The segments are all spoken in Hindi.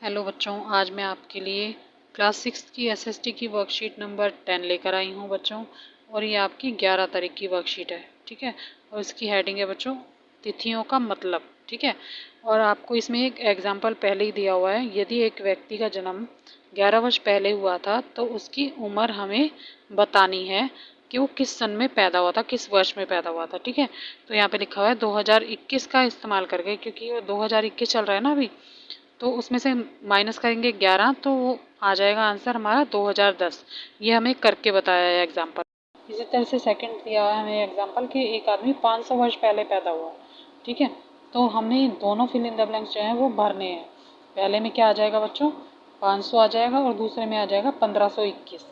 हेलो बच्चों, आज मैं आपके लिए क्लास 6 की एसएसटी की वर्कशीट नंबर 10 लेकर आई हूँ बच्चों। और ये आपकी 11 तारीख की वर्कशीट है, ठीक है। और इसकी हेडिंग है बच्चों तिथियों का मतलब, ठीक है। और आपको इसमें एक एग्जाम्पल पहले ही दिया हुआ है। यदि एक व्यक्ति का जन्म 11 वर्ष पहले हुआ था तो उसकी उम्र हमें बतानी है कि वो किस सन में पैदा हुआ था, किस वर्ष में पैदा हुआ था, ठीक है। तो यहाँ पे लिखा हुआ है 2021 का इस्तेमाल करके, क्योंकि वो 2021 चल रहा है ना अभी, तो उसमें से माइनस करेंगे 11 तो वो आ जाएगा आंसर हमारा 2010। ये हमें करके बताया है एग्जाम्पल। इसी तरह से सेकंड दिया है हमें एग्जाम्पल कि एक आदमी 500 वर्ष पहले पैदा हुआ, ठीक है। तो हमने दोनों फिल इन द ब्लैंक्स जो हैं वो भरने हैं। पहले में क्या आ जाएगा बच्चों, 500 आ जाएगा और दूसरे में आ जाएगा 1521,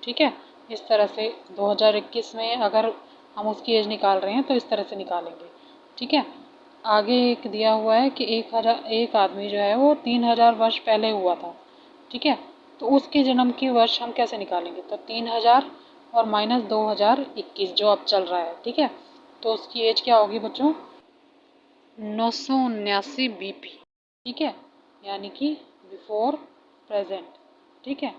ठीक है। इस तरह से 2021 में अगर हम उसकी एज निकाल रहे हैं तो इस तरह से निकालेंगे, ठीक है। आगे एक दिया हुआ है कि एक आदमी जो है वो 3000 वर्ष पहले हुआ था, ठीक है। तो उसके जन्म की वर्ष हम कैसे निकालेंगे, तो 3000 और माइनस 2021 जो अब चल रहा है, ठीक है। तो उसकी एज क्या होगी बच्चों, 979 बीपी, ठीक है, यानी कि बिफोर प्रेजेंट, ठीक है।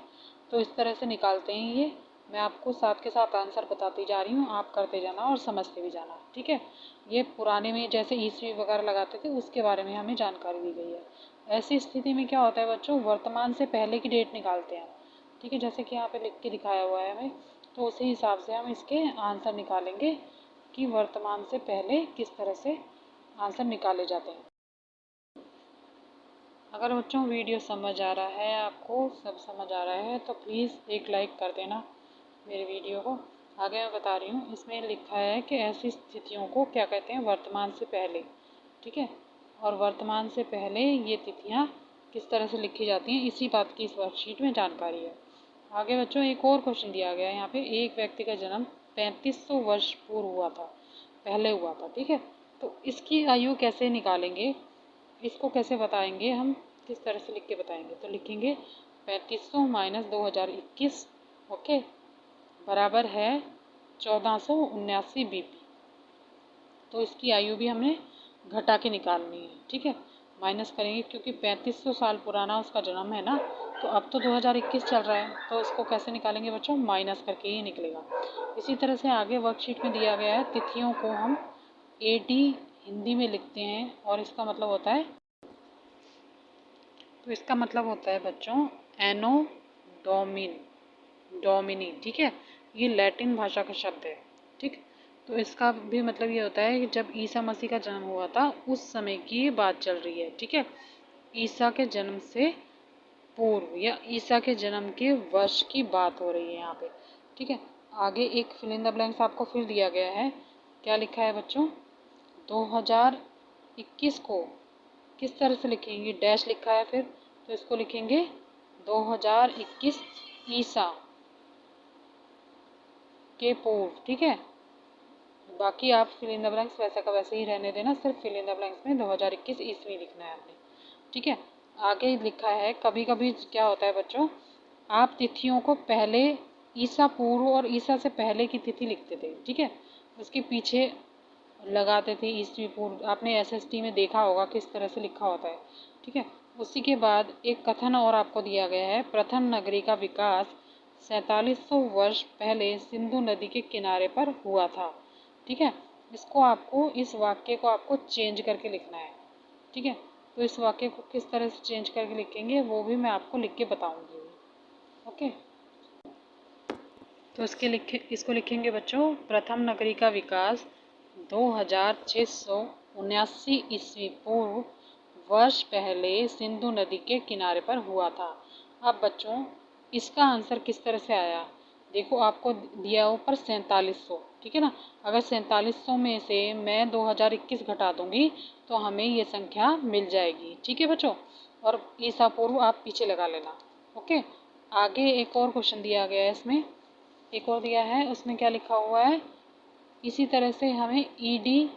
तो इस तरह से निकालते हैं ये। मैं आपको साथ के साथ आंसर बताती जा रही हूँ, आप करते जाना और समझते भी जाना, ठीक है। ये पुराने में जैसे ईस्वी वगैरह लगाते थे उसके बारे में हमें जानकारी दी गई है। ऐसी स्थिति में क्या होता है बच्चों, वर्तमान से पहले की डेट निकालते हैं, ठीक है। जैसे कि यहाँ पे लिख के दिखाया हुआ है हमें, तो उसी हिसाब से हम इसके आंसर निकालेंगे कि वर्तमान से पहले किस तरह से आंसर निकाले जाते हैं। अगर बच्चों वीडियो समझ आ रहा है, आपको सब समझ आ रहा है, तो प्लीज़ एक लाइक कर देना मेरे वीडियो को। आगे मैं बता रही हूँ, इसमें लिखा है कि ऐसी स्थितियों को क्या कहते हैं, वर्तमान से पहले, ठीक है। और वर्तमान से पहले ये तिथियाँ किस तरह से लिखी जाती हैं, इसी बात की इस वर्कशीट में जानकारी है। आगे बच्चों एक और क्वेश्चन दिया गया है यहाँ पे, एक व्यक्ति का जन्म 3500 वर्ष पूर्व हुआ था, पहले हुआ था, ठीक है। तो इसकी आयु कैसे निकालेंगे, इसको कैसे बताएंगे हम, किस तरह से लिख के बताएंगे, तो लिखेंगे 3500 माइनस 2021, ओके, बराबर है 1479 बीपी। तो इसकी आयु भी हमने घटा के निकालनी है, ठीक है। माइनस करेंगे क्योंकि 3500 साल पुराना उसका जन्म है ना, तो अब तो 2021 चल रहा है, तो इसको कैसे निकालेंगे बच्चों, माइनस करके ही निकलेगा। इसी तरह से आगे वर्कशीट में दिया गया है, तिथियों को हम एडी हिंदी में लिखते हैं और इसका मतलब होता है, तो इसका मतलब होता है बच्चों एनो डोमिनी, ठीक है। ये लैटिन भाषा का शब्द है, ठीक। तो इसका भी मतलब ये होता है कि जब ईसा मसीह का जन्म हुआ था उस समय की बात चल रही है, ठीक है। ईसा के जन्म से पूर्व या ईसा के जन्म के वर्ष की बात हो रही है यहाँ पे, ठीक है। आगे एक फिल इन द ब्लैंक्स आपको फिर दिया गया है, क्या लिखा है बच्चों, 2021 को किस तरह से लिखेंगे, डैश लिखा है फिर, तो इसको लिखेंगे 2021 ईसा के पूर्व, ठीक है। बाकी आप फिल इन द ब्लैंक्स वैसा का वैसे ही रहने देना, सिर्फ फिल इन द ब्लैंक्स में 2021 ईस्वी लिखना है आपने, ठीक है। आगे लिखा है, कभी कभी क्या होता है बच्चों, आप तिथियों को पहले ईसा पूर्व और ईसा से पहले की तिथि लिखते थे, ठीक है। उसके पीछे लगाते थे ईस्वी पूर्व, आपने एसएसटी में देखा होगा किस तरह से लिखा होता है, ठीक है। उसी के बाद एक कथन और आपको दिया गया है, प्रथम नगरी का विकास 4700 वर्ष पहले सिंधु नदी के किनारे पर हुआ था, ठीक है। इसको आपको, इस वाक्य को आपको चेंज करके लिखना है, ठीक है। तो इस वाक्य को किस तरह से चेंज करके लिखेंगे वो भी मैं आपको लिख के बताऊंगी, ओके। तो इसको लिखेंगे बच्चों, प्रथम नगरी का विकास 2679 ईस्वी पूर्व वर्ष पहले सिंधु नदी के किनारे पर हुआ था। अब बच्चों इसका आंसर किस तरह से आया, देखो आपको दिया ऊपर 4700, ठीक है ना। अगर 4700 में से मैं 2021 घटा दूंगी तो हमें ये संख्या मिल जाएगी, ठीक है बच्चों। और ईसा पूर्व आप पीछे लगा लेना, ओके। आगे एक और क्वेश्चन दिया गया है, इसमें एक और दिया है, उसमें क्या लिखा हुआ है, इसी तरह से हमें ईडी,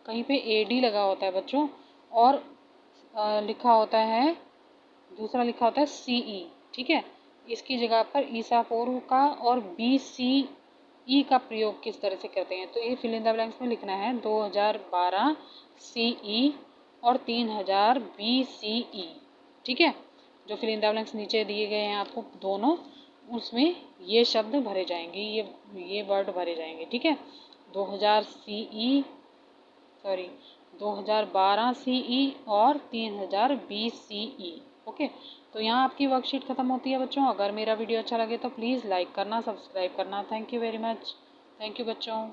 कहीं पे एडी लगा होता है बच्चों, और लिखा होता है, दूसरा लिखा होता है सीई, ठीक है। इसकी जगह पर ईसा पूर्व का और बीसीई का प्रयोग किस तरह से करते हैं, तो ये फिल इन द ब्लैंक्स में लिखना है 2012 सीई और 3000 बीसीई, ठीक है। जो फिल इन द ब्लैंक्स नीचे दिए गए हैं आपको दोनों, उसमें ये शब्द भरे जाएंगे, ये वर्ड भरे जाएंगे। ठीक है। 2000 CE, सॉरी 2012 CE और 3020 CE। ओके, तो यहाँ आपकी वर्कशीट खत्म होती है बच्चों। अगर मेरा वीडियो अच्छा लगे तो प्लीज़ लाइक करना, सब्सक्राइब करना। Thank you very much. Thank you बच्चों।